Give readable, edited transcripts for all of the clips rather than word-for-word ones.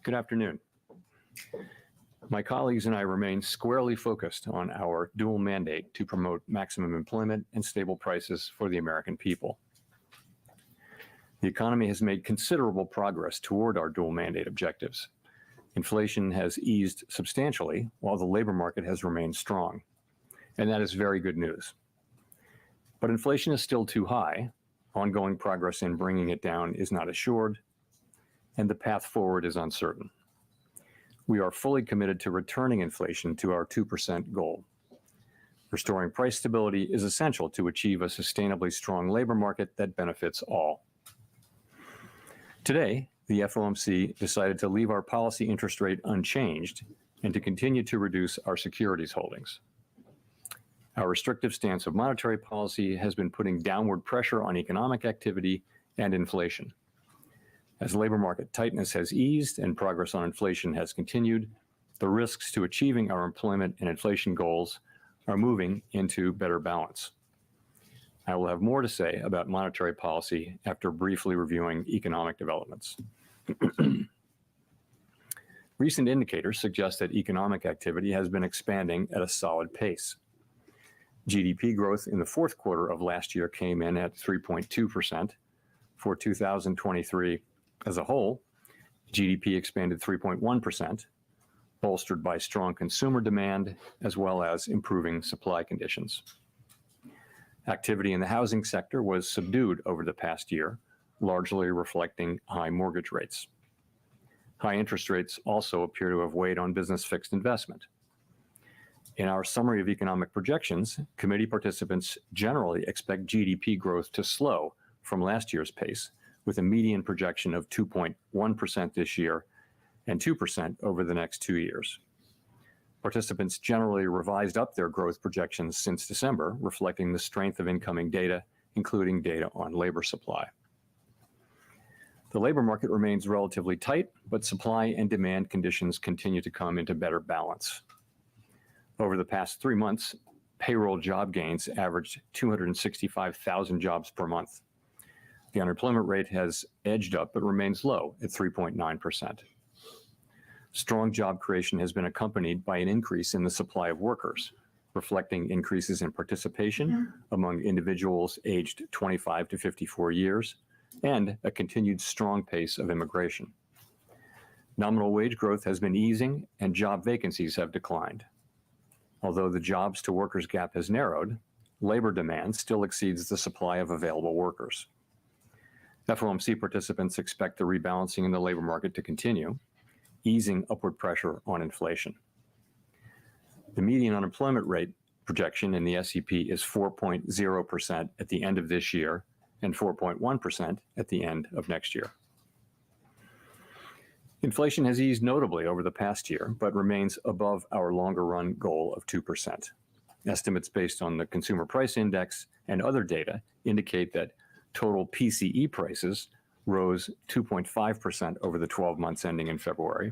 Good afternoon. My colleagues and I remain squarely focused on our dual mandate to promote maximum employment and stable prices for the American people. The economy has made considerable progress toward our dual mandate objectives. Inflation has eased substantially, while the labor market has remained strong, and that is very good news. But inflation is still too high, ongoing progress in bringing it down is not assured, and the path forward is uncertain. We are fully committed to returning inflation to our 2% goal. Restoring price stability is essential to achieve a sustainably strong labor market that benefits all. Today, the FOMC decided to leave our policy interest rate unchanged and to continue to reduce our securities holdings. Our restrictive stance of monetary policy has been putting downward pressure on economic activity and inflation. As labor market tightness has eased and progress on inflation has continued, the risks to achieving our employment and inflation goals are moving into better balance. I will have more to say about monetary policy after briefly reviewing economic developments. Recent indicators suggest that economic activity has been expanding at a solid pace. GDP growth in the fourth quarter of last year came in at 3.2%. For 2023 as a whole, GDP expanded 3.1%, bolstered by strong consumer demand as well as improving supply conditions. Activity in the housing sector was subdued over the past year, largely reflecting high mortgage rates. High interest rates also appear to have weighed on business fixed investment. In our summary of economic projections, committee participants generally expect GDP growth to slow from last year's pace, with a median projection of 2.1% this year and 2% over the next 2 years. Participants generally revised up their growth projections since December, reflecting the strength of incoming data, including data on labor supply. The labor market remains relatively tight, but supply and demand conditions continue to come into better balance. Over the past 3 months, payroll job gains averaged 265,000 jobs per month. The unemployment rate has edged up but remains low at 3.9%. Strong job creation has been accompanied by an increase in the supply of workers, reflecting increases in participation among individuals aged 25 to 54 years, and a continued strong pace of immigration. Nominal wage growth has been easing and job vacancies have declined. Although the jobs to workers gap has narrowed, labor demand still exceeds the supply of available workers. FOMC participants expect the rebalancing in the labor market to continue, easing upward pressure on inflation. The median unemployment rate projection in the SEP is 4.0% at the end of this year and 4.1% at the end of next year. Inflation has eased notably over the past year, but remains above our longer-run goal of 2%. Estimates based on the Consumer Price Index and other data indicate that total PCE prices rose 2.5% over the 12 months ending in February,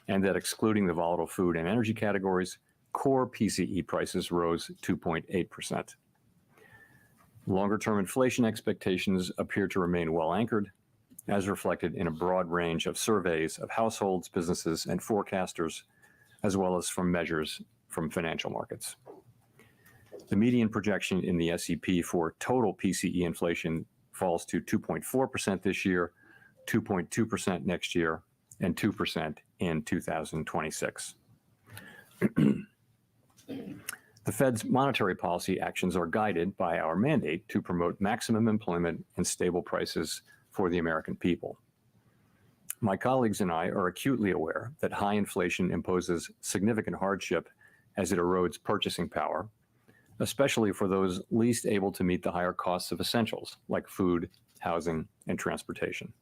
and that excluding the volatile food and energy categories, core PCE prices rose 2.8%. Longer-term inflation expectations appear to remain well anchored, as reflected in a broad range of surveys of households, businesses, and forecasters, as well as from measures from financial markets. The median projection in the SEP for total PCE inflation falls to 2.4% this year, 2.2% next year, and 2% in 2026. The Fed's monetary policy actions are guided by our mandate to promote maximum employment and stable prices for the American people. My colleagues and I are acutely aware that high inflation imposes significant hardship as it erodes purchasing power, especially for those least able to meet the higher costs of essentials like food, housing, and transportation.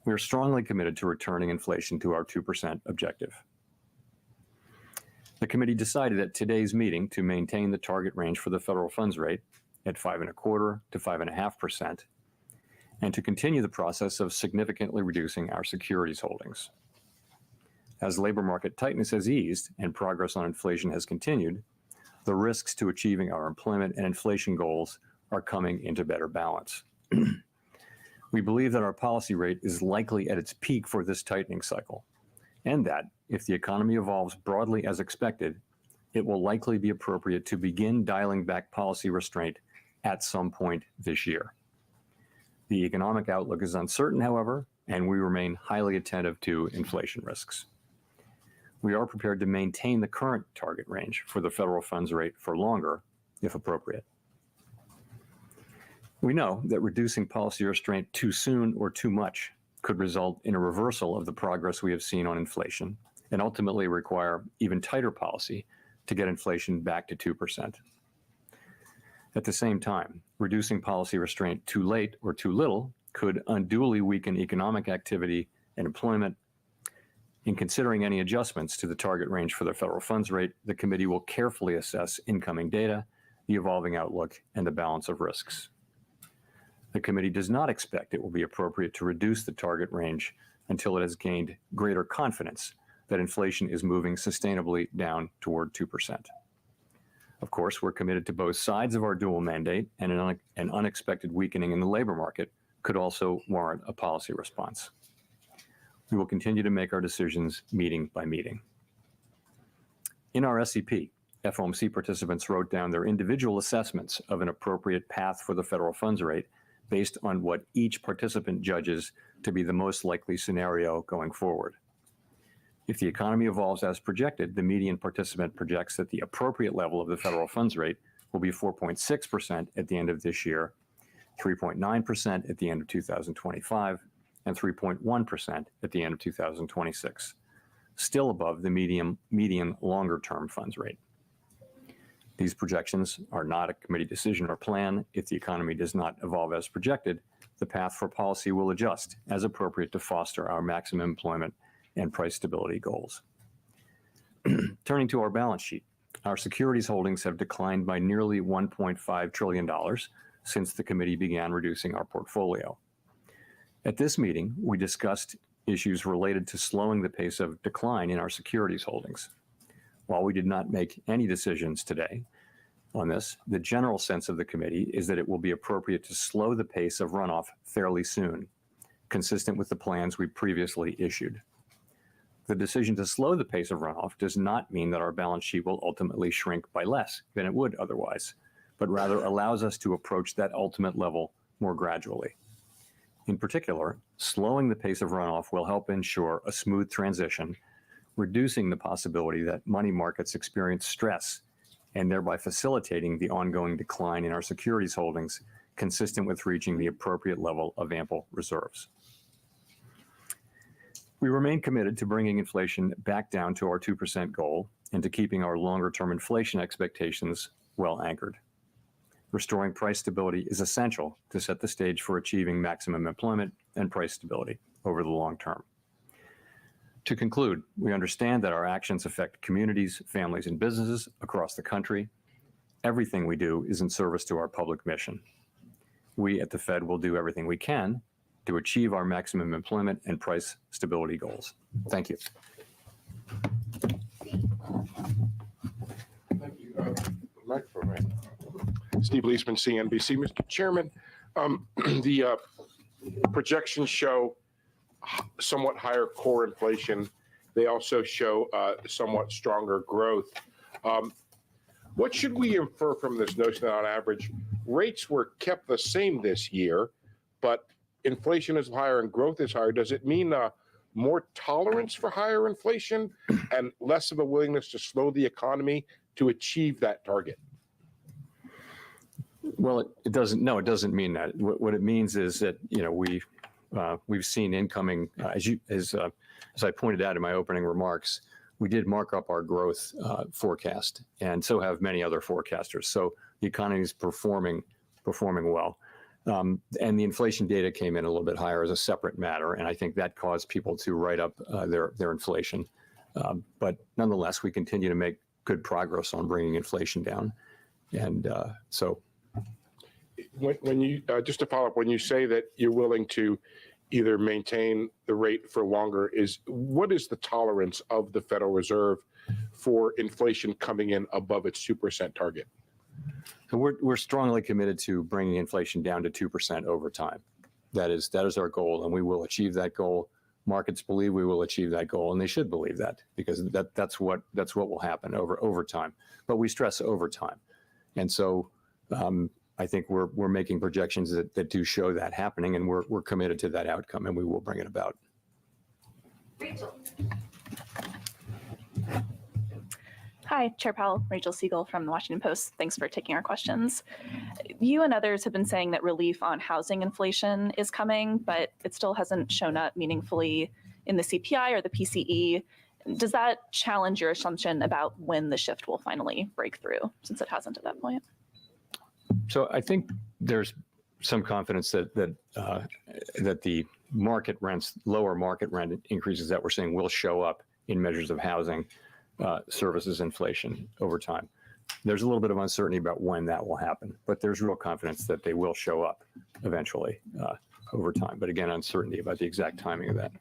We are strongly committed to returning inflation to our 2% objective. The committee decided at today's meeting to maintain the target range for the federal funds rate at 5.25% to 5.5%, and to continue the process of significantly reducing our securities holdings. As labor market tightness has eased and progress on inflation has continued, the risks to achieving our employment and inflation goals are coming into better balance. We believe that our policy rate is likely at its peak for this tightening cycle, and that if the economy evolves broadly as expected, it will likely be appropriate to begin dialing back policy restraint at some point this year. The economic outlook is uncertain, however, and we remain highly attentive to inflation risks. We are prepared to maintain the current target range for the federal funds rate for longer, if appropriate. We know that reducing policy restraint too soon or too much could result in a reversal of the progress we have seen on inflation and ultimately require even tighter policy to get inflation back to 2%. At the same time, reducing policy restraint too late or too little could unduly weaken economic activity and employment. In considering any adjustments to the target range for the federal funds rate, the committee will carefully assess incoming data, the evolving outlook, and the balance of risks. The committee does not expect it will be appropriate to reduce the target range until it has gained greater confidence that inflation is moving sustainably down toward 2%. Of course, we're committed to both sides of our dual mandate, and an unexpected weakening in the labor market could also warrant a policy response. We will continue to make our decisions meeting by meeting. In our SEP, FOMC participants wrote down their individual assessments of an appropriate path for the federal funds rate based on what each participant judges to be the most likely scenario going forward. If the economy evolves as projected, the median participant projects that the appropriate level of the federal funds rate will be 4.6% at the end of this year, 3.9% at the end of 2025, and 3.1% at the end of 2026, still above the median longer-term funds rate. These projections are not a committee decision or plan. If the economy does not evolve as projected, the path for policy will adjust as appropriate to foster our maximum employment and price stability goals. Turning to our balance sheet, our securities holdings have declined by nearly $1.5 trillion since the committee began reducing our portfolio. At this meeting, we discussed issues related to slowing the pace of decline in our securities holdings. While we did not make any decisions today on this, the general sense of the committee is that it will be appropriate to slow the pace of runoff fairly soon, consistent with the plans we previously issued. The decision to slow the pace of runoff does not mean that our balance sheet will ultimately shrink by less than it would otherwise, but rather allows us to approach that ultimate level more gradually. In particular, slowing the pace of runoff will help ensure a smooth transition, reducing the possibility that money markets experience stress and thereby facilitating the ongoing decline in our securities holdings consistent with reaching the appropriate level of ample reserves. We remain committed to bringing inflation back down to our 2% goal and to keeping our longer-term inflation expectations well anchored. Restoring price stability is essential to set the stage for achieving maximum employment and price stability over the long term. To conclude, we understand that our actions affect communities, families, and businesses across the country. Everything we do is in service to our public mission. We at the Fed will do everything we can to achieve our maximum employment and price stability goals. Thank you. Thank you. Microphone, right? Steve Leisman, CNBC. Mr. Chairman, the projections show somewhat higher core inflation. They also show somewhat stronger growth. What should we infer from this notion that on average, rates were kept the same this year, but inflation is higher and growth is higher? Does it mean more tolerance for higher inflation and less of a willingness to slow the economy to achieve that target? Well, it doesn't. No, it doesn't mean that. What it means is that we've seen incoming, as I pointed out in my opening remarks, we did mark up our growth forecast, and so have many other forecasters. So the economy is performing well. And the inflation data came in a little bit higher as a separate matter, and I think that caused people to write up their inflation. But nonetheless, we continue to make good progress on bringing inflation down. And so. When you, just to follow up, when you say that you're willing to either maintain the rate for longer, what is the tolerance of the Federal Reserve for inflation coming in above its 2% target? So we're strongly committed to bringing inflation down to 2% over time. That is our goal, and we will achieve that goal. Markets believe we will achieve that goal, and they should believe that, because that's what will happen over time. But we stress over time, and so I think we're making projections that do show that happening, and we're committed to that outcome, and we will bring it about. Rachel. Hi, Chair Powell, Rachel Siegel from the Washington Post. Thanks for taking our questions. You and others have been saying that relief on housing inflation is coming, but it still hasn't shown up meaningfully in the CPI or the PCE. Does that challenge your assumption about when the shift will finally break through, since it hasn't at that point? So I think there's some confidence that the market rents, lower market rent increases that we're seeing will show up in measures of housing services inflation over time. There's a little bit of uncertainty about when that will happen, but there's real confidence that they will show up eventually over time. But again, uncertainty about the exact timing of that.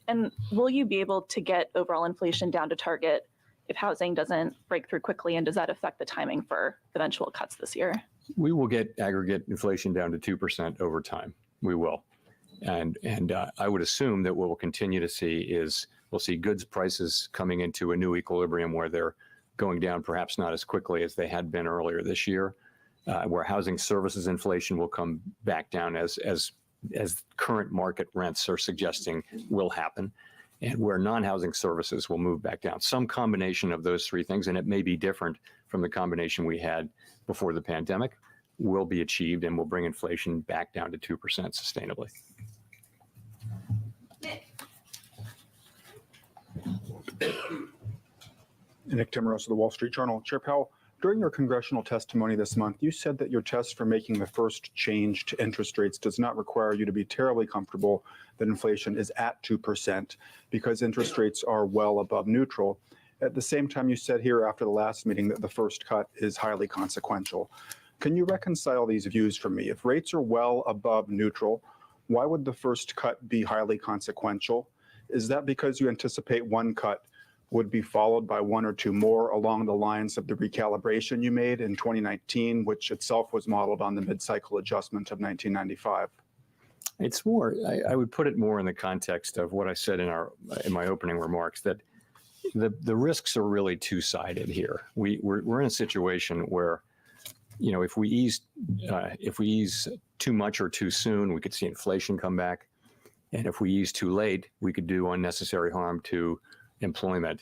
And will you be able to get overall inflation down to target if housing doesn't break through quickly? And does that affect the timing for eventual cuts this year? We will get aggregate inflation down to 2% over time. We will. And I would assume that what we'll continue to see is we'll see goods prices coming into a new equilibrium where they're going down perhaps not as quickly as they had been earlier this year, where housing services inflation will come back down as current market rents are suggesting will happen, and where non-housing services will move back down. Some combination of those three things, and it may be different from the combination we had before the pandemic, will be achieved and will bring inflation back down to 2% sustainably. Nick Timmeros of the Wall Street Journal. Chair Powell, during your congressional testimony this month, you said that your test for making the first change to interest rates does not require you to be terribly comfortable that inflation is at 2% because interest rates are well above neutral. At the same time, you said here after the last meeting that the first cut is highly consequential. Can you reconcile these views for me? If rates are well above neutral, why would the first cut be highly consequential? Is that because you anticipate one cut would be followed by one or two more along the lines of the recalibration you made in 2019, which itself was modeled on the mid-cycle adjustment of 1995? It's more, I would put it more in the context of what I said in my opening remarks, that the risks are really two-sided here. We're in a situation where, you know, if we ease too much or too soon, we could see inflation come back. And if we ease too late, we could do unnecessary harm to employment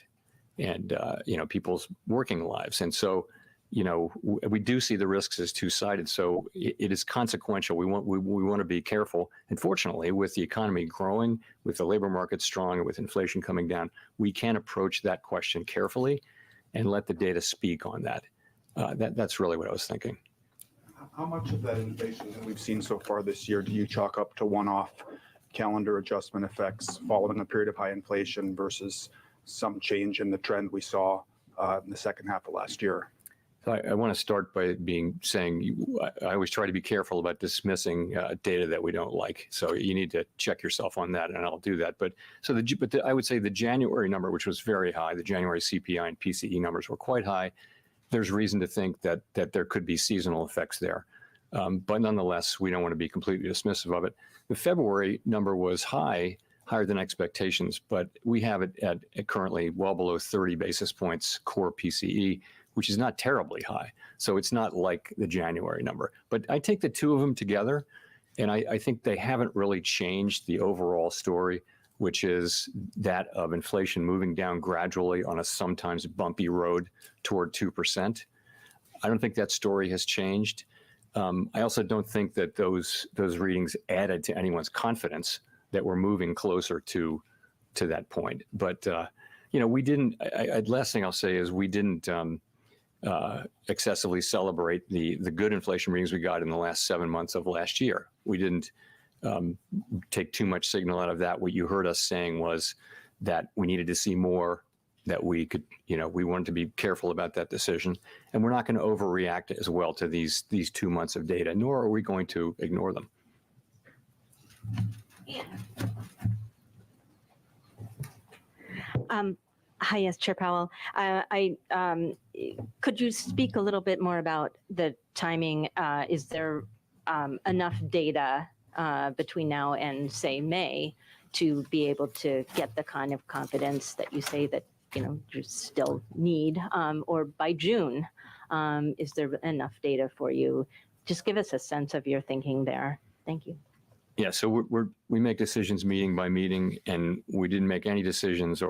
and, you know, people's working lives. And so, you know, we do see the risks as two-sided. So it is consequential. We want to be careful. And fortunately, with the economy growing, with the labor market strong, and with inflation coming down, we can approach that question carefully and let the data speak on that. That's really what I was thinking. How much of that inflation that we've seen so far this year do you chalk up to one-off calendar adjustment effects following a period of high inflation versus some change in the trend we saw in the second half of last year? So I want to start by saying I always try to be careful about dismissing data that we don't like. So you need to check yourself on that, and I'll do that. But I would say the January number, which was very high, the January CPI and PCE numbers were quite high. There's reason to think that there could be seasonal effects there. But nonetheless, we don't want to be completely dismissive of it. The February number was higher than expectations, but we have it at currently well below 30 basis points core PCE, which is not terribly high. So it's not like the January number. But I take the two of them together, and I think they haven't really changed the overall story, which is that of inflation moving down gradually on a sometimes bumpy road toward 2%. I don't think that story has changed. I also don't think that those readings added to anyone's confidence that we're moving closer to that point. But you know, we didn't. Last thing I'll say is we didn't excessively celebrate the good inflation readings we got in the last 7 months of last year. We didn't take too much signal out of that. What you heard us saying was that we needed to see more, that we could, you know, we wanted to be careful about that decision, and we're not going to overreact as well to these 2 months of data, nor are we going to ignore them. Hi, yes, Chair Powell. Could you speak a little bit more about the timing? Is there enough data between now and say May to be able to get the kind of confidence that you say that you still need, or by June, is there enough data for you? Just give us a sense of your thinking there. Thank you. Yeah, so we make decisions meeting by meeting, and we didn't make any decisions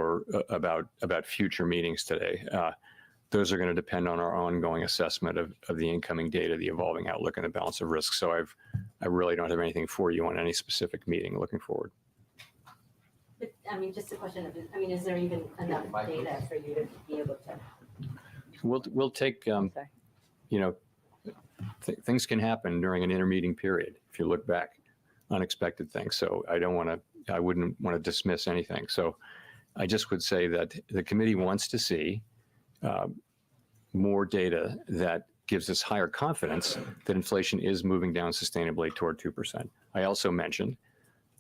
about future meetings today. Those are going to depend on our ongoing assessment of the incoming data, the evolving outlook, and the balance of risk. So I really don't have anything for you on any specific meeting looking forward. But, just a question of, is there even enough data for you to be able to? We'll take, things can happen during an intermeeting period if you look back, unexpected things. So I wouldn't want to dismiss anything. So I just would say that the committee wants to see more data that gives us higher confidence that inflation is moving down sustainably toward 2%. I also mentioned,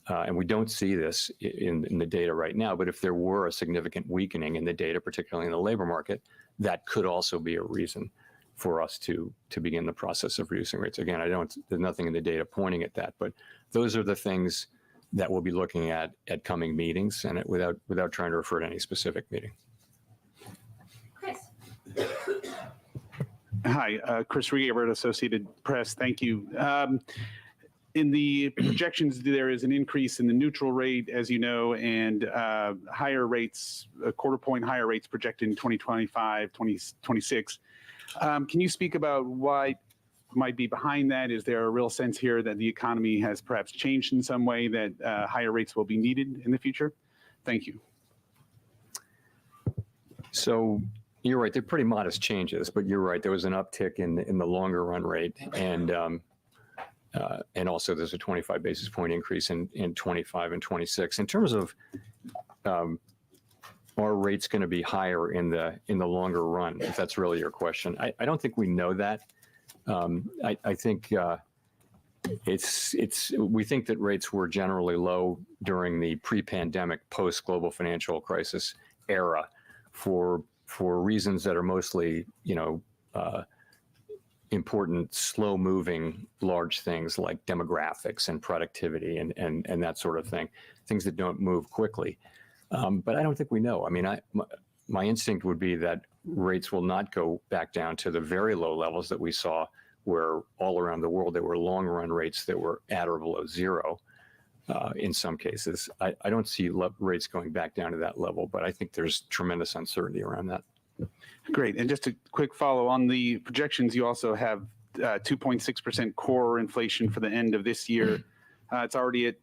and we don't see this in the data right now, but if there were a significant weakening in the data, particularly in the labor market, that could also be a reason for us to begin the process of reducing rates. Again, there's nothing in the data pointing at that, but those are the things that we'll be looking at coming meetings, and without trying to refer to any specific meeting. Chris. Hi, Chris Rieger, Associated Press. Thank you. In the projections, there is an increase in the neutral rate, as you know, and higher rates, a quarter point higher rates projected in 2025, 2026. Can you speak about what might be behind that? Is there a real sense here that the economy has perhaps changed in some way, that higher rates will be needed in the future? Thank you. So you're right, they're pretty modest changes, but you're right, there was an uptick in the longer run rate, and also there's a 25 basis point increase in 25 and 26. In terms of are rates going to be higher in the longer run, if that's really your question, I don't think we know that. I think we think that rates were generally low during the pre-pandemic, post-global financial crisis era for reasons that are mostly, important, slow-moving, large things like demographics and productivity and that sort of thing, things that don't move quickly. But I don't think we know. My instinct would be that rates will not go back down to the very low levels that we saw, where all around the world there were long-run rates that were at or below zero in some cases. I don't see rates going back down to that level, but I think there's tremendous uncertainty around that. Great. And just a quick follow on the projections, you also have 2.6% core inflation for the end of this year. It's already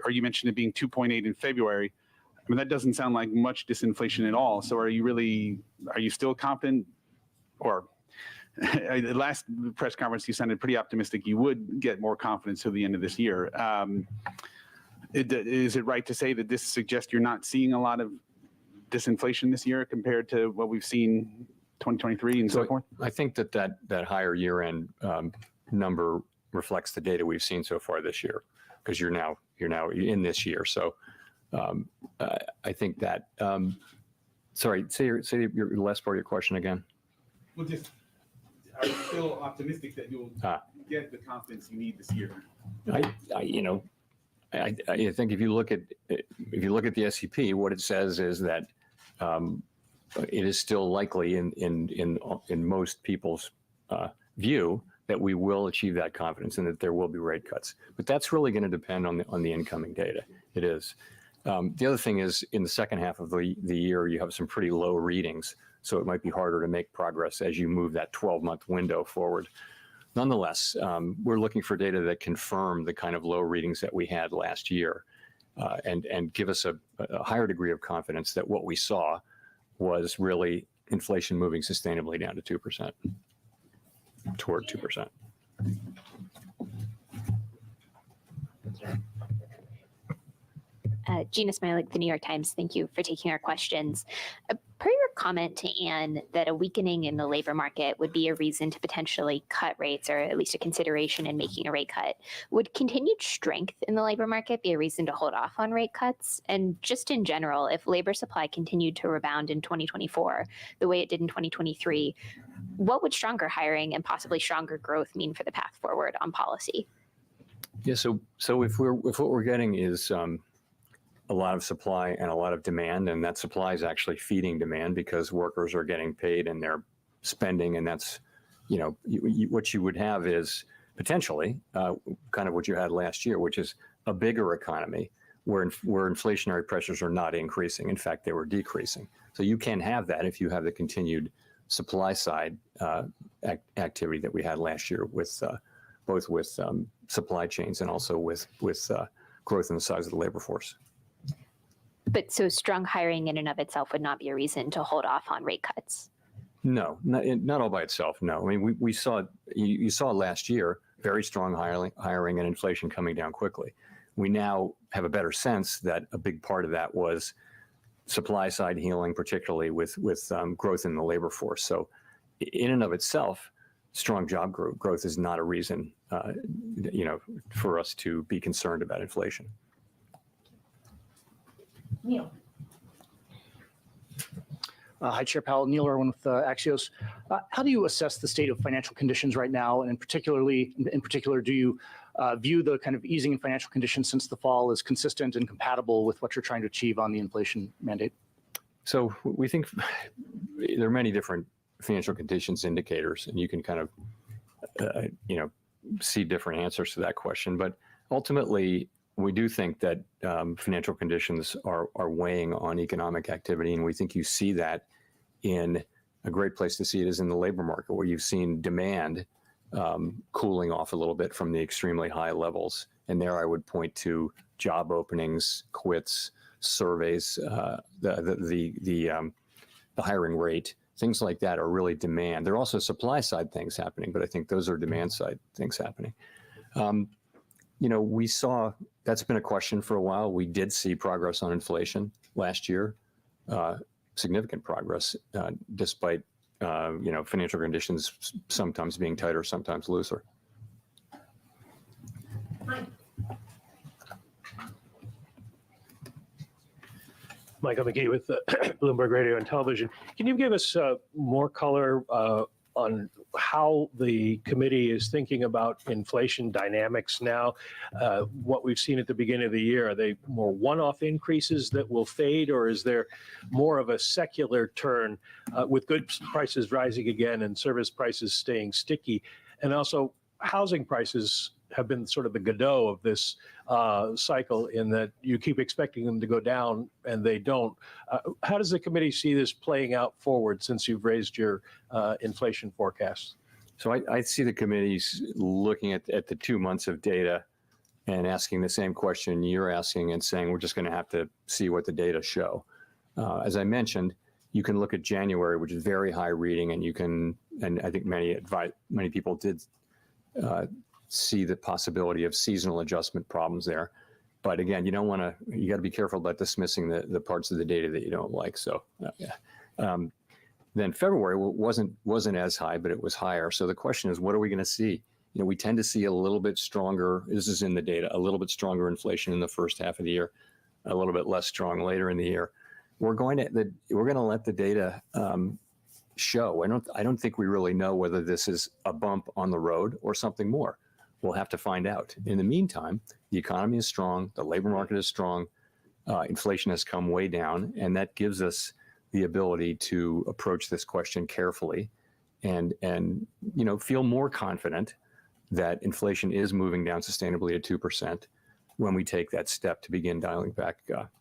or you mentioned it being 2.8 in February. That doesn't sound like much disinflation at all. So are you still confident? Or the last press conference, you sounded pretty optimistic you would get more confidence to the end of this year. Is it right to say that this suggests you're not seeing a lot of disinflation this year compared to what we've seen 2023 and so forth? I think that higher year-end number reflects the data we've seen so far this year, because you're now in this year. So I think that. Sorry, say your last part of your question again. Well, are you still optimistic that you'll get the confidence you need this year? I think if you look at the SEP, what it says is that it is still likely in most people's view that we will achieve that confidence and that there will be rate cuts. But that's really going to depend on the incoming data. It is. The other thing is, in the second half of the year, you have some pretty low readings, so it might be harder to make progress as you move that 12-month window forward. Nonetheless, we're looking for data that confirm the kind of low readings that we had last year, and give us a higher degree of confidence that what we saw was really inflation moving sustainably down to 2%, toward 2%. Gina Smilik, The New York Times. Thank you for taking our questions. Per your comment to Anne that a weakening in the labor market would be a reason to potentially cut rates, or at least a consideration in making a rate cut, would continued strength in the labor market be a reason to hold off on rate cuts? And just in general, if labor supply continued to rebound in 2024 the way it did in 2023, what would stronger hiring and possibly stronger growth mean for the path forward on policy? Yeah. So if what we're getting is a lot of supply and a lot of demand, and that supply is actually feeding demand because workers are getting paid and they're spending, and that's, what you would have is potentially kind of what you had last year, which is a bigger economy where inflationary pressures are not increasing. In fact, they were decreasing. So you can have that if you have the continued supply side activity that we had last year with both with supply chains and also with growth in the size of the labor force. But so strong hiring in and of itself would not be a reason to hold off on rate cuts. No, not all by itself. No, I mean we saw you saw last year very strong hiring and inflation coming down quickly. We now have a better sense that a big part of that was supply side healing, particularly with growth in the labor force. So, in and of itself, strong job growth is not a reason, for us to be concerned about inflation. Neil. Hi, Chair Powell. Neil Irwin with Axios. How do you assess the state of financial conditions right now? And in particular, do you view the kind of easing in financial conditions since the fall as consistent and compatible with what you're trying to achieve on the inflation mandate? So we think there are many different financial conditions indicators, and you can kind of, see different answers to that question. But ultimately, we do think that financial conditions are weighing on economic activity, and we think you see that in a great place to see it is in the labor market, where you've seen demand cooling off a little bit from the extremely high levels. And there I would point to job openings, quits, surveys, the hiring rate, things like that are really demand. There are also supply side things happening, but I think those are demand side things happening. We saw that's been a question for a while. We did see progress on inflation last year, significant progress, despite financial conditions sometimes being tighter, sometimes looser. Michael McGee with Bloomberg Radio and Television. Can you give us more color on how the committee is thinking about inflation dynamics now? What we've seen at the beginning of the year, are they more one-off increases that will fade, or is there more of a secular turn with goods prices rising again and service prices staying sticky? And also, housing prices have been sort of the Godot of this cycle, in that you keep expecting them to go down and they don't. How does the committee see this playing out forward since you've raised your inflation forecast? So I see the committees looking at the 2 months of data and asking the same question you're asking and saying, we're just going to have to see what the data show. As I mentioned, you can look at January, which is very high reading, and I think many people did see the possibility of seasonal adjustment problems there. But again, you got to be careful about dismissing the parts of the data that you don't like. So then February wasn't as high, but it was higher. So the question is, what are we going to see? We tend to see a little bit stronger, this is in the data, a little bit stronger inflation in the first half of the year, a little bit less strong later in the year. We're going to let the data show. I don't think we really know whether this is a bump on the road or something more. We'll have to find out. In the meantime, the economy is strong, the labor market is strong, inflation has come way down, and that gives us the ability to approach this question carefully and feel more confident that inflation is moving down sustainably at 2% when we take that step to begin dialing back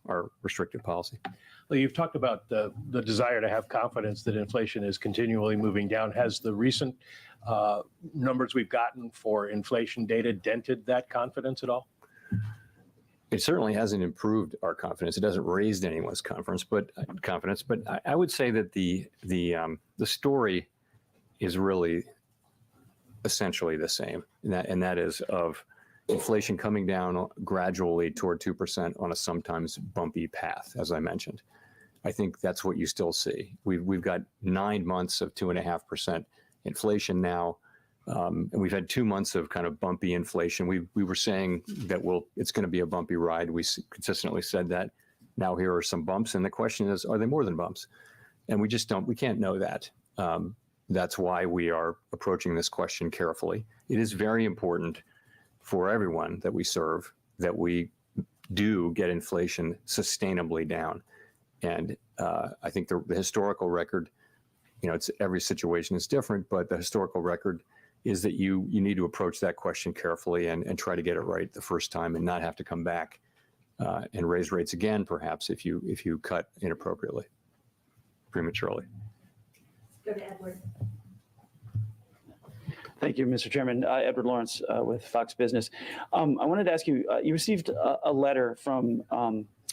our restrictive policy. Well, you've talked about the desire to have confidence that inflation is continually moving down. Has the recent numbers we've gotten for inflation data dented that confidence at all? It certainly hasn't improved our confidence. It hasn't raised anyone's confidence, but I would say that the story is really essentially the same, and that is of inflation coming down gradually toward 2% on a sometimes bumpy path, as I mentioned. I think that's what you still see. We've got 9 months of 2.5% inflation now, and we've had 2 months of kind of bumpy inflation. We were saying that it's going to be a bumpy ride. We consistently said that. Now here are some bumps, and the question is, are they more than bumps? And we can't know that. That's why we are approaching this question carefully. It is very important for everyone that we serve that we do get inflation sustainably down. And I think the historical record, it's every situation is different, but the historical record is that you need to approach that question carefully and try to get it right the first time and not have to come back and raise rates again, perhaps, if you cut inappropriately, prematurely. Go to Edward. Thank you, Mr. Chairman. Edward Lawrence with Fox Business. I wanted to ask you, you received a letter from,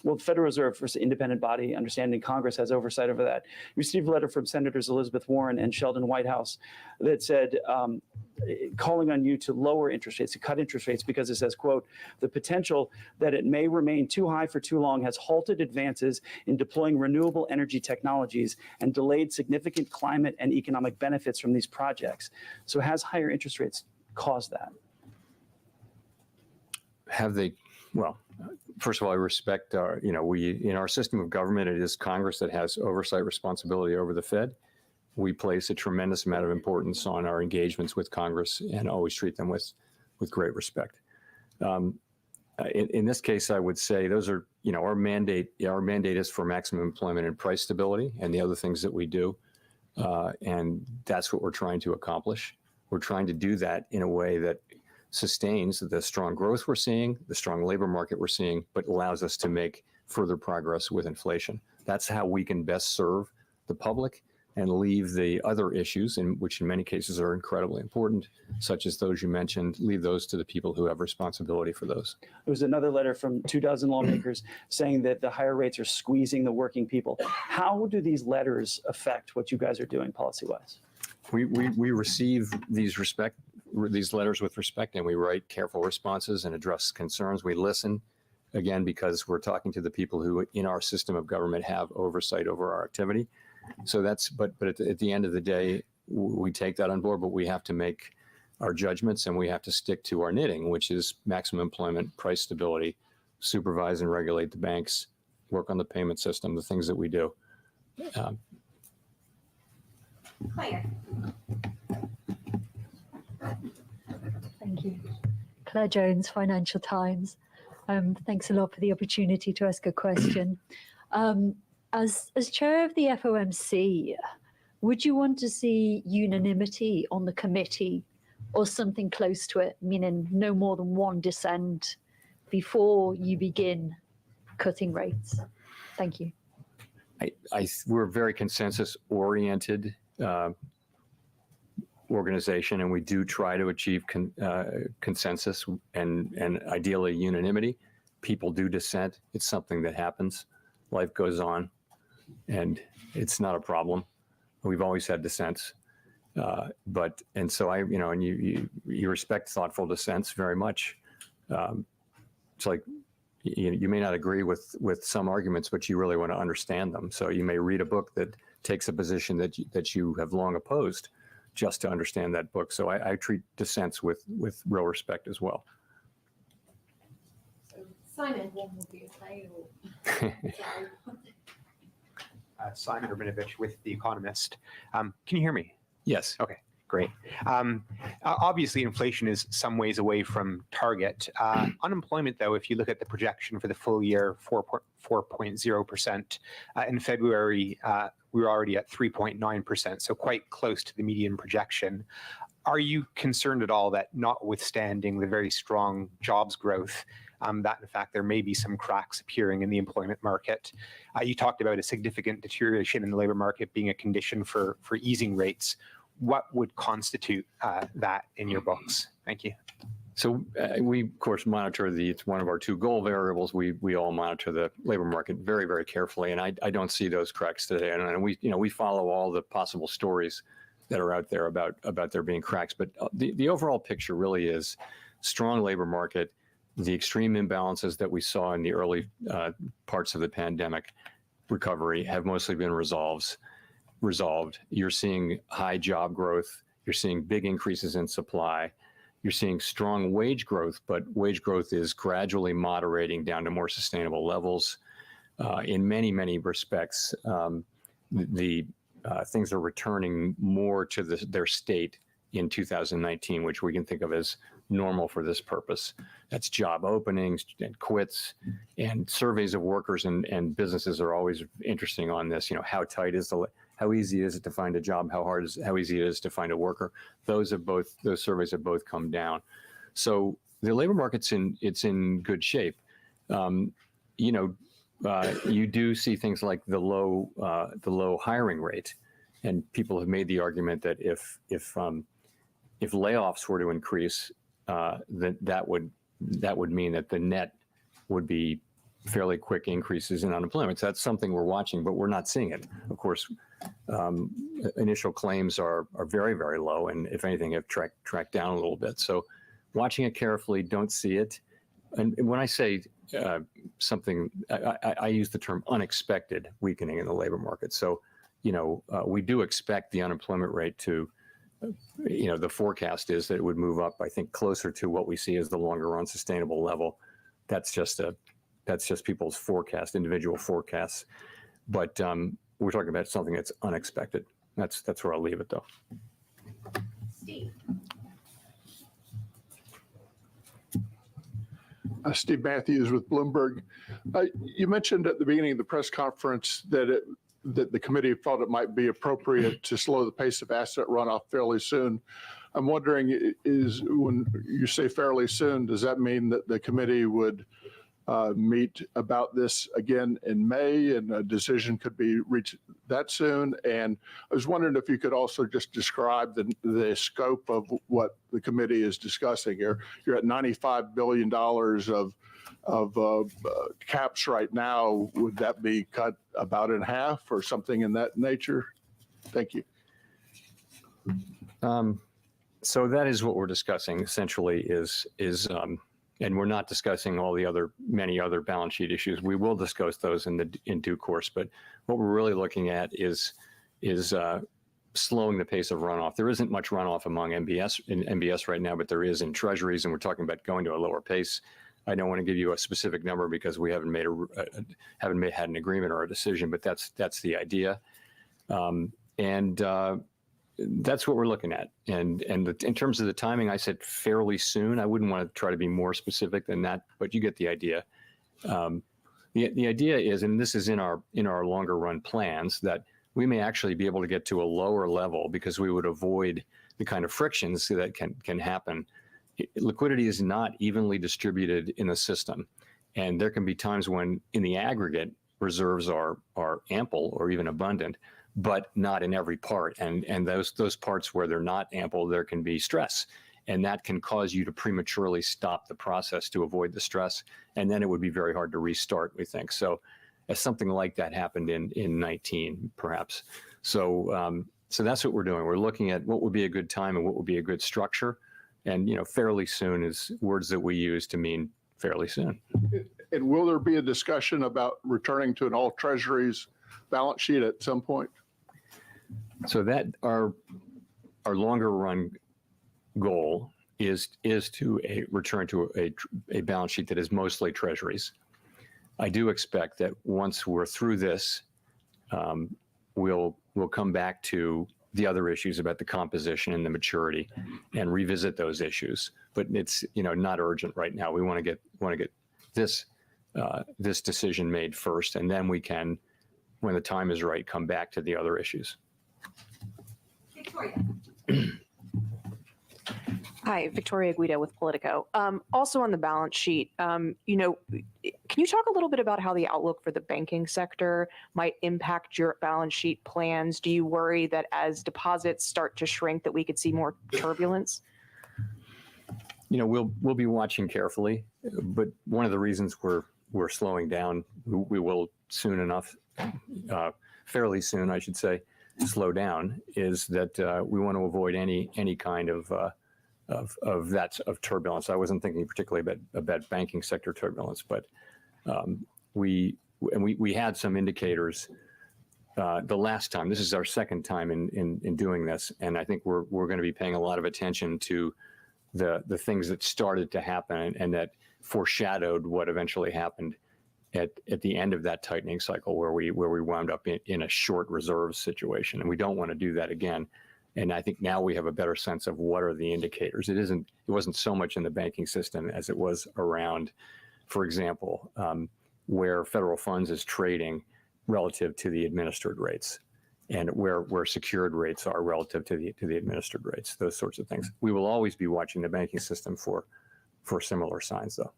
the Federal Reserve, first independent body, understanding Congress has oversight over that. You received a letter from Senators Elizabeth Warren and Sheldon Whitehouse that said, calling on you to lower interest rates, to cut interest rates, because it says, quote, the potential that it may remain too high for too long has halted advances in deploying renewable energy technologies and delayed significant climate and economic benefits from these projects. So has higher interest rates caused that? Have they? Well, first of all, I respect our, in our system of government, it is Congress that has oversight responsibility over the Fed. We place a tremendous amount of importance on our engagements with Congress and always treat them with great respect. In this case, I would say those are, our mandate is for maximum employment and price stability and the other things that we do. And that's what we're trying to accomplish. We're trying to do that in a way that sustains the strong growth we're seeing, the strong labor market we're seeing, but allows us to make further progress with inflation. That's how we can best serve the public and leave the other issues, which in many cases are incredibly important, such as those you mentioned, leave those to the people who have responsibility for those. There was another letter from 24 lawmakers saying that the higher rates are squeezing the working people. How do these letters affect what you guys are doing policy-wise? We receive these letters with respect, and we write careful responses and address concerns. We listen, again, because we're talking to the people who in our system of government have oversight over our activity. So but at the end of the day, we take that on board, but we have to make our judgments and we have to stick to our knitting, which is maximum employment, price stability, supervise and regulate the banks, work on the payment system, the things that we do. Claire. Thank you. Claire Jones, Financial Times. Thanks a lot for the opportunity to ask a question. As chair of the FOMC, would you want to see unanimity on the committee or something close to it, meaning no more than one dissent before you begin cutting rates? Thank you. We're a very consensus-oriented organization, and we do try to achieve consensus and ideally unanimity. People do dissent. It's something that happens. Life goes on, and it's not a problem. We've always had dissents, and so you respect thoughtful dissents very much. It's like you may not agree with some arguments, but you really want to understand them. So you may read a book that takes a position that you have long opposed, just to understand that book. So I treat dissents with real respect as well. So Simon, what will you say? Simon Rabinovich with The Economist. Can you hear me? Yes. Okay, great. Obviously, inflation is some ways away from target. Unemployment, though, if you look at the projection for the full year, 4.0%. In February, we were already at 3.9%, so quite close to the median projection. Are you concerned at all that, notwithstanding the very strong jobs growth, that in fact there may be some cracks appearing in the employment market? You talked about a significant deterioration in the labor market being a condition for easing rates. What would constitute that in your books? Thank you. So we, of course, monitor it's one of our two goal variables. We all monitor the labor market very, very carefully, and I don't see those cracks today. And we follow all the possible stories that are out there about there being cracks. But the overall picture really is strong labor market. The extreme imbalances that we saw in the early parts of the pandemic recovery have mostly been resolved. You're seeing high job growth. You're seeing big increases in supply. You're seeing strong wage growth, but wage growth is gradually moderating down to more sustainable levels. In many, many respects, the things are returning more to their state in 2019, which we can think of as normal for this purpose. That's job openings and quits, and surveys of workers and businesses are always interesting on this. How tight is how easy is it to find a job? How easy it is to find a worker? Those surveys have both come down. So the labor market's in good shape. You do see things like the low hiring rate, and people have made the argument that if layoffs were to increase, that would mean that the net would be fairly quick increases in unemployment. So that's something we're watching, but we're not seeing it. Of course, initial claims are very, very low, and if anything, have tracked down a little bit. So watching it carefully, don't see it. And when I say something, I use the term unexpected weakening in the labor market. So, we do expect the unemployment rate to, the forecast is that it would move up, I think, closer to what we see as the longer run sustainable level. That's just people's forecast, individual forecasts. But we're talking about something that's unexpected. That's where I'll leave it, though. Steve. Steve Matthews with Bloomberg. You mentioned at the beginning of the press conference that the committee felt it might be appropriate to slow the pace of asset runoff fairly soon. I'm wondering, when you say fairly soon, does that mean that the committee would meet about this again in May and a decision could be reached that soon? And I was wondering if you could also just describe the scope of what the committee is discussing here. You're at $95 billion of caps right now. Would that be cut about in half or something in that nature? Thank you. So that is what we're discussing essentially and we're not discussing many other balance sheet issues. We will discuss those in due course, but what we're really looking at is slowing the pace of runoff. There isn't much runoff among MBS right now, but there is in treasuries, and we're talking about going to a lower pace. I don't want to give you a specific number because we haven't had an agreement or a decision, but that's the idea. That's what we're looking at. And in terms of the timing, I said fairly soon. I wouldn't want to try to be more specific than that, but you get the idea. The idea is, and this is in our longer run plans, that we may actually be able to get to a lower level because we would avoid the kind of frictions that can happen. Liquidity is not evenly distributed in the system, and there can be times when, in the aggregate, reserves are ample or even abundant, but not in every part. And those parts where they're not ample, there can be stress. And that can cause you to prematurely stop the process to avoid the stress. And then it would be very hard to restart, we think. So as something like that happened in 19, perhaps. So that's what we're doing. We're looking at what would be a good time and what would be a good structure. And, fairly soon is words that we use to mean fairly soon. And will there be a discussion about returning to an all treasuries balance sheet at some point? So that our longer run goal is to return to a balance sheet that is mostly treasuries. I do expect that once we're through this, we'll come back to the other issues about the composition and the maturity and revisit those issues. But it's not urgent right now. We want to get this decision made first, and then we can, when the time is right, come back to the other issues. Victoria. Hi, Victoria Guida with Politico. Also on the balance sheet, can you talk a little bit about how the outlook for the banking sector might impact your balance sheet plans? Do you worry that as deposits start to shrink that we could see more turbulence? We'll be watching carefully, but one of the reasons we're slowing down, we will soon enough, fairly soon, I should say, slow down, is that we want to avoid any kind of turbulence. I wasn't thinking particularly about banking sector turbulence, but we had some indicators the last time. This is our second time in doing this, and I think we're going to be paying a lot of attention to the things that started to happen and that foreshadowed what eventually happened at the end of that tightening cycle, where we wound up in a short reserve situation, and we don't want to do that again. And I think now we have a better sense of what are the indicators. It wasn't so much in the banking system as it was around, for example, where federal funds is trading relative to the administered rates, and where secured rates are relative to the administered rates, those sorts of things. We will always be watching the banking system for similar signs, though.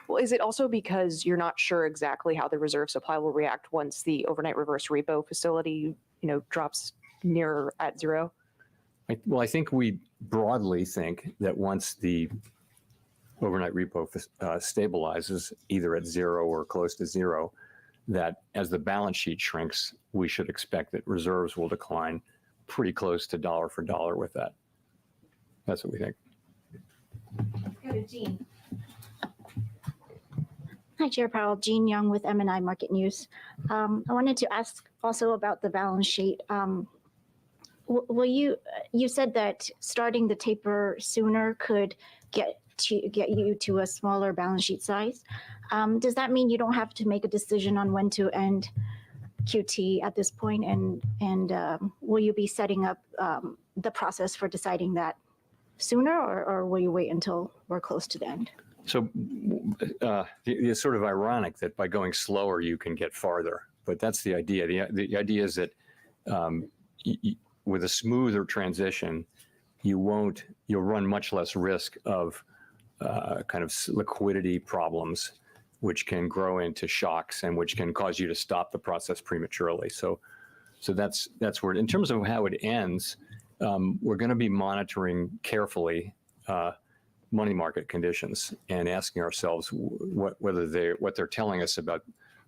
Well, is it also because you're not sure exactly how the reserve supply will react once the overnight reverse repo facility, drops nearer at zero? Well, I think we broadly think that once the overnight repo stabilizes either at zero or close to zero, that as the balance sheet shrinks, we should expect that reserves will decline pretty close to dollar for dollar with that. That's what we think. Let's go to Jean. Hi, Chair Powell. Jean Young with M&I Market News. I wanted to ask also about the balance sheet. You said that starting the taper sooner could get you to a smaller balance sheet size. Does that mean you don't have to make a decision on when to end QT at this point? And will you be setting up the process for deciding that sooner, or will you wait until we're close to the end? So it's sort of ironic that by going slower, you can get farther. But that's the idea. The idea is that with a smoother transition, you'll run much less risk of kind of liquidity problems, which can grow into shocks and which can cause you to stop the process prematurely. So that's where, in terms of how it ends, we're going to be monitoring carefully money market conditions and asking ourselves what they're telling us about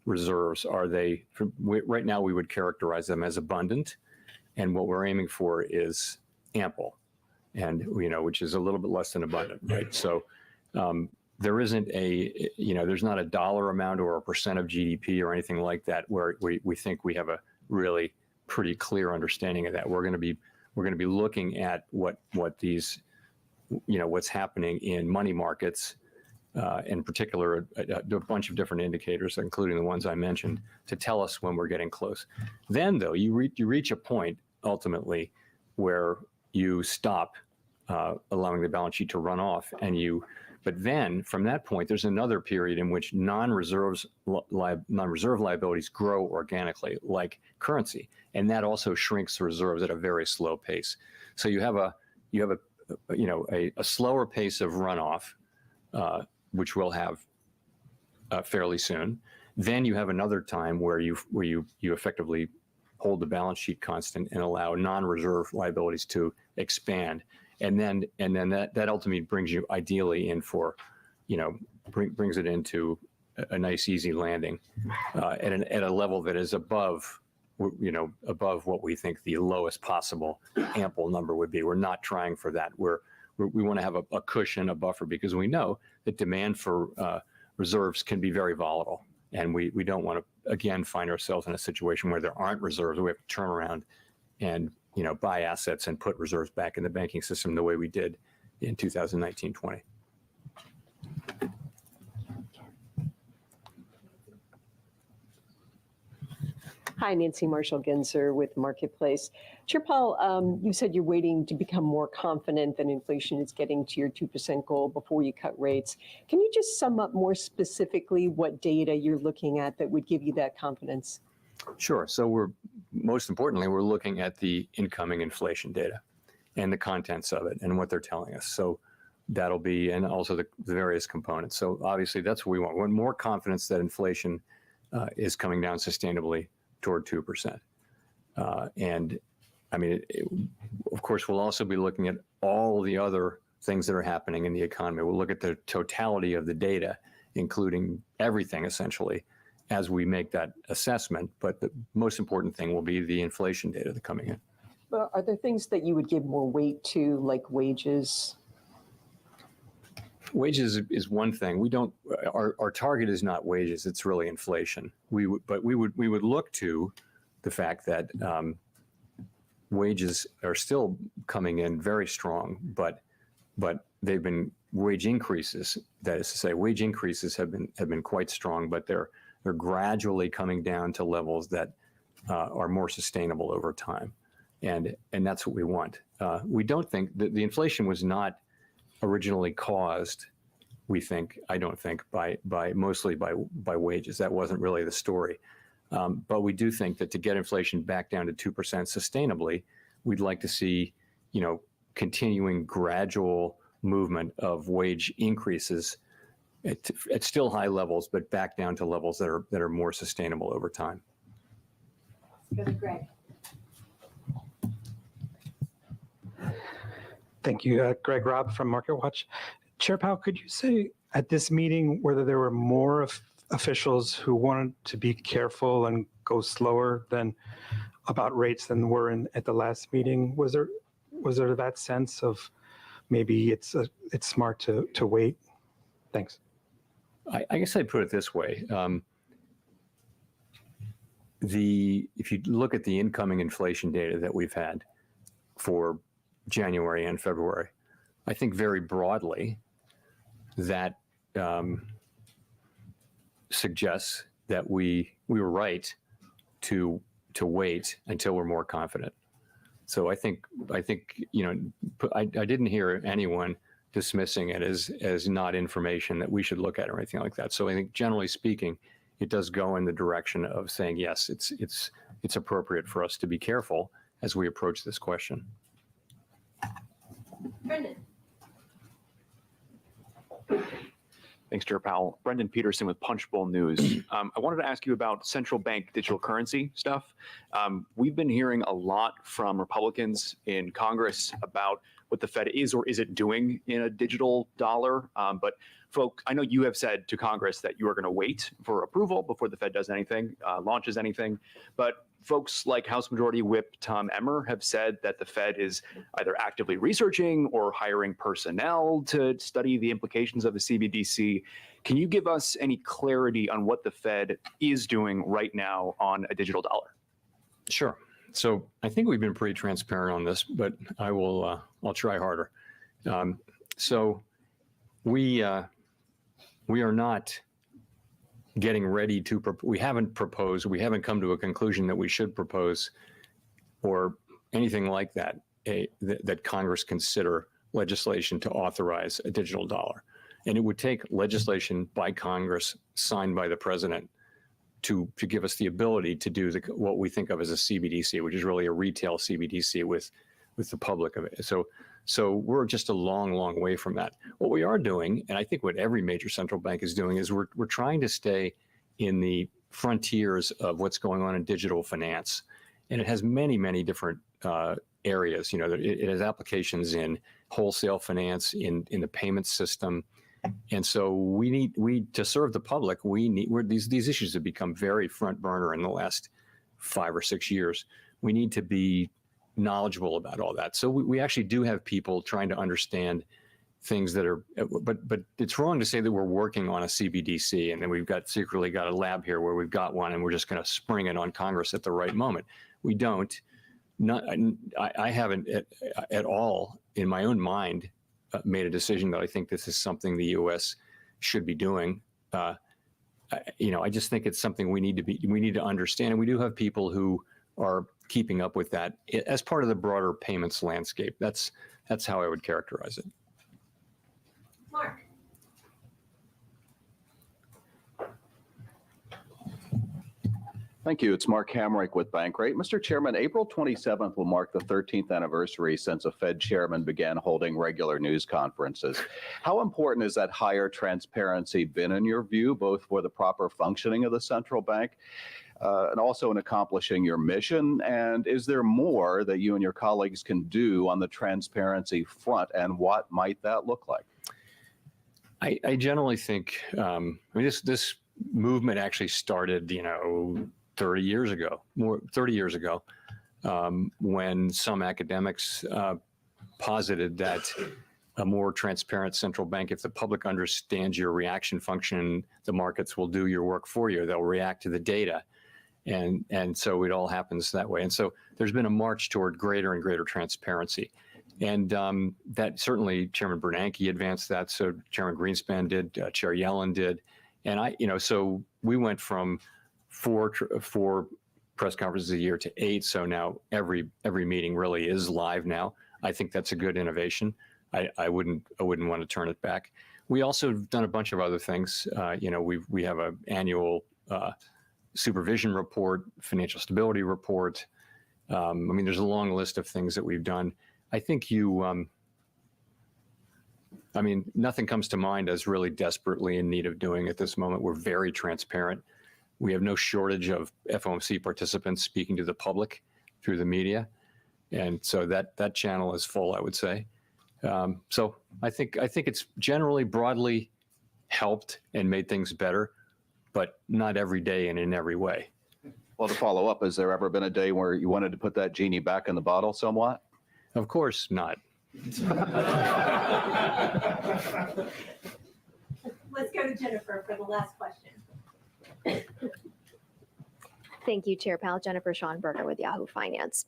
reserves. Are they, right now we would characterize them as abundant, and what we're aiming for is ample, and which is a little bit less than abundant, right? So there isn't there's not a dollar amount or a percent of GDP or anything like that where we think we have a really pretty clear understanding of that. We're going to be looking at what these what's happening in money markets, in particular, a bunch of different indicators, including the ones I mentioned, to tell us when we're getting close. Then, though, you reach a point ultimately where you stop allowing the balance sheet to run off, but then from that point, there's another period in which non-reserve liabilities grow organically, like currency, and that also shrinks the reserves at a very slow pace. So you have a slower pace of runoff, which we'll have fairly soon. Then you have another time where you effectively hold the balance sheet constant and allow non-reserve liabilities to expand, and then that ultimately brings you ideally in for, brings it into a nice easy landing at a level that is above what we think the lowest possible ample number would be. We're not trying for that. We want to have a cushion, a buffer, because we know that demand for reserves can be very volatile, and we don't want to again find ourselves in a situation where there aren't reserves. We have to turn around and buy assets and put reserves back in the banking system the way we did in 2019-20. Hi, Nancy Marshall-Genzer with Marketplace. Chair Powell, you said you're waiting to become more confident that inflation is getting to your 2% goal before you cut rates. Can you just sum up more specifically what data you're looking at that would give you that confidence? Sure. So most importantly, we're looking at the incoming inflation data and the contents of it and what they're telling us. So that'll be, and also the various components. So obviously that's what we want. We want more confidence that inflation is coming down sustainably toward 2%. And I mean, of course, we'll also be looking at all the other things that are happening in the economy. We'll look at the totality of the data, including everything essentially, as we make that assessment. But the most important thing will be the inflation data that's coming in. Well, are there things that you would give more weight to, like wages? Wages is one thing. We don't. Our target is not wages. It's really inflation. We would look to the fact that wages are still coming in very strong, but they've been wage increases. That is to say, wage increases have been quite strong, but they're gradually coming down to levels that are more sustainable over time. and that's what we want. We don't think that the inflation was not originally caused, I don't think, mostly by wages. That wasn't really the story. But we do think that to get inflation back down to 2% sustainably, we'd like to see, continuing gradual movement of wage increases at still high levels, but back down to levels that are more sustainable over time. Go to Greg. Thank you. Greg Robb from MarketWatch. Chair Powell, could you say at this meeting whether there were more officials who wanted to be careful and go slower than about rates than were at the last meeting? Was there that sense of maybe it's smart to wait? Thanks. I guess I'd put it this way. If you look at the incoming inflation data that we've had for January and February, I think very broadly that suggests that we were right to wait until we're more confident. So I think I didn't hear anyone dismissing it as not information that we should look at or anything like that. So I think generally speaking, it does go in the direction of saying yes, it's appropriate for us to be careful as we approach this question. Brendan. Thanks, Chair Powell. Brendan Peterson with Punchbowl News. I wanted to ask you about central bank digital currency stuff. We've been hearing a lot from Republicans in Congress about what the Fed is or isn't doing in a digital dollar. But folks, I know you have said to Congress that you are going to wait for approval before the Fed does anything, launches anything. But folks like House Majority Whip Tom Emmer have said that the Fed is either actively researching or hiring personnel to study the implications of the CBDC. Can you give us any clarity on what the Fed is doing right now on a digital dollar? Sure. So I think we've been pretty transparent on this, but I'll try harder. So we are not getting ready to, we haven't proposed, we haven't come to a conclusion that we should propose or anything like that, that Congress consider legislation to authorize a digital dollar. And it would take legislation by Congress signed by the president to give us the ability to do what we think of as a CBDC, which is really a retail CBDC with the public of it. So we're just a long, long way from that. What we are doing, and I think what every major central bank is doing, is we're trying to stay in the frontiers of what's going on in digital finance. And it has many, many different areas. It has applications in wholesale finance, in the payment system. And so we to serve the public, these issues have become very front burner in the last 5 or 6 years. We need to be knowledgeable about all that. So we actually do have people trying to understand things that are, but it's wrong to say that we're working on a CBDC and then we've secretly got a lab here where we've got one and we're just going to spring it on Congress at the right moment. We don't. I haven't at all in my own mind made a decision that I think this is something the U.S. should be doing. I just think it's something we need to understand, and we do have people who are keeping up with that as part of the broader payments landscape. That's how I would characterize it. Mark. Thank you. It's Mark Hamrick with Bankrate. Mr. Chairman, April 27th will mark the 13th anniversary since a Fed chairman began holding regular news conferences. How important has that higher transparency been in your view, both for the proper functioning of the central bank and also in accomplishing your mission? And is there more that you and your colleagues can do on the transparency front, and what might that look like? I generally think, this movement actually started, 30 years ago, when some academics posited that a more transparent central bank, if the public understands your reaction function, the markets will do your work for you. They'll react to the data. And so it all happens that way. And so there's been a march toward greater and greater transparency. And that certainly Chairman Bernanke advanced that. So Chairman Greenspan did, Chair Yellen did. And so we went from four press conferences a year to 8. So now every meeting really is live now. I think that's a good innovation. I wouldn't want to turn it back. We also have done a bunch of other things. We have an annual supervision report, financial stability report. There's a long list of things that we've done. I think nothing comes to mind as really desperately in need of doing at this moment. We're very transparent. We have no shortage of FOMC participants speaking to the public through the media. And so that channel is full, I would say. So I think it's generally broadly helped and made things better, but not every day and in every way. Well, to follow up, has there ever been a day where you wanted to put that genie back in the bottle somewhat? Of course not. Let's go to Jennifer for the last question. Thank you, Chair Powell. Jennifer Schonberger with Yahoo Finance.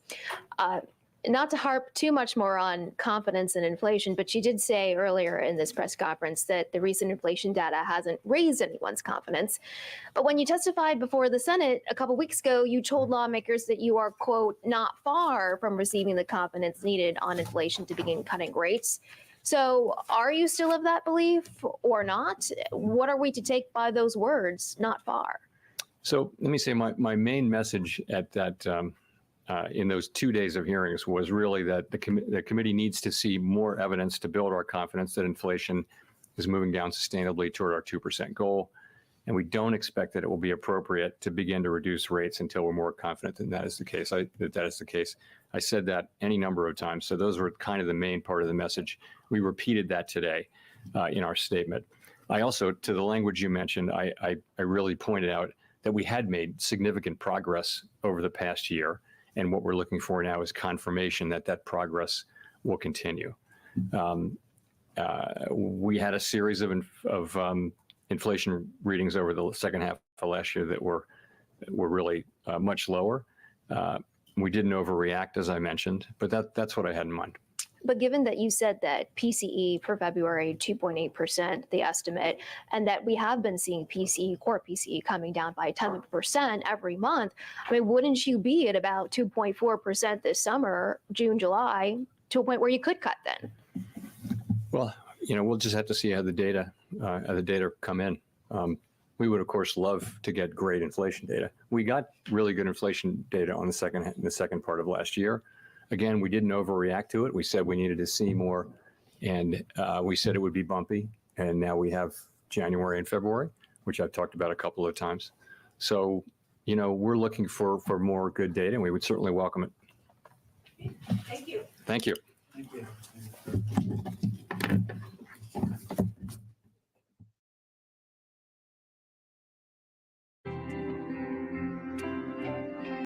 Not to harp too much more on confidence and inflation, but you did say earlier in this press conference that the recent inflation data hasn't raised anyone's confidence. But when you testified before the Senate a couple weeks ago, you told lawmakers that you are, quote, not far from receiving the confidence needed on inflation to begin cutting rates. So are you still of that belief or not? What are we to take by those words, not far? So let me say my main message at that in those 2 days of hearings was really that the committee needs to see more evidence to build our confidence that inflation is moving down sustainably toward our 2% goal. And we don't expect that it will be appropriate to begin to reduce rates until we're more confident that that is the case. I said that any number of times. So those were kind of the main part of the message. We repeated that today in our statement. I also, to the language you mentioned, I really pointed out that we had made significant progress over the past year. And what we're looking for now is confirmation that that progress will continue. We had a series of inflation readings over the second half of last year that were really much lower. We didn't overreact, as I mentioned, but that's what I had in mind. But given that you said that PCE for February, 2.8%, the estimate, and that we have been seeing PCE, core PCE coming down by 10% every month, wouldn't you be at about 2.4% this summer, June, July, to a point where you could cut then? Well, we'll just have to see how the data come in. We would, of course, love to get great inflation data. We got really good inflation data on in the second part of last year. Again, we didn't overreact to it. We said we needed to see more, and we said it would be bumpy. And now we have January and February, which I've talked about a couple of times. So, we're looking for more good data, and we would certainly welcome it. Thank you. Thank you. Thank you.